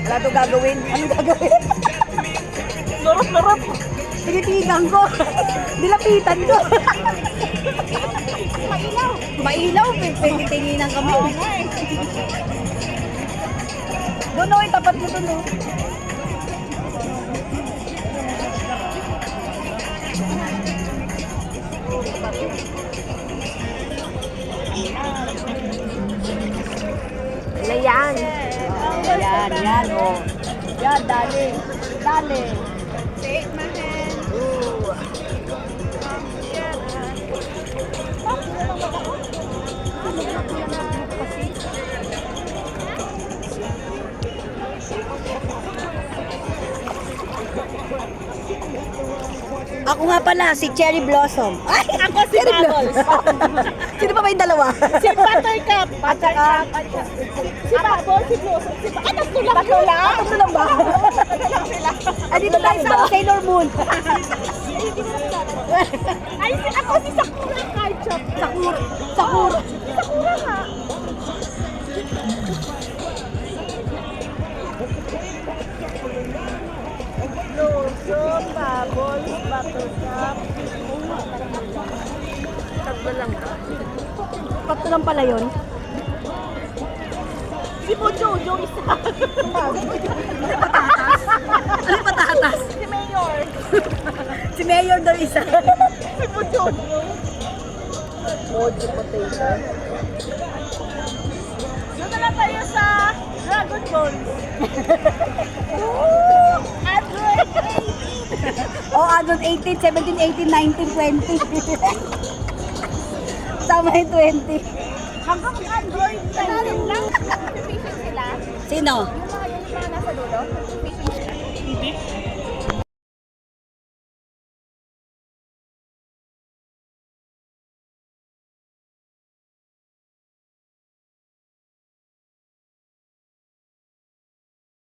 Wala ito gagawin. Anong gagawin? Lorot-lorot. Tinitigan ko. Dilapitan ko. Mailaw. Mailaw, pwede-tinginan kami. Doon o, tapat mo doon o. Wala yan. Yan, yan o. Yan, dali. Dali. Take my hand. Ako nga pala, si Cherry Blossom. Ay, Ako si Bubbles. Sino pa ba yung dalawa? Si Buttercup. Buttercup. Si Bubbles, si Blossom, si Buttercup. Tatlo lang yun. Tatlo lang ba? Tatlo lang sila. Ay, dito tayo sa Sailor Moon. Ay, ako si Sakura Ketchup. Sakura. Sakura. Sakura nga. Blossom, Bubbles, Buttercup. Tatlo lang ka. Tatlo lang pala yun. Si Mojojo isa. Ano yung patatas? Si Mayor. Si Mayor daw isa. Si Mojojo. Mojo potato. Doon na lang tayo sa Dragon Ball. Android 8. Oh, Android 18, 17, 18, 19, 20. Sama yung 20. Hanggang Android 10 lang. Sufficient sila. Sino? Yung mga nasa dulo.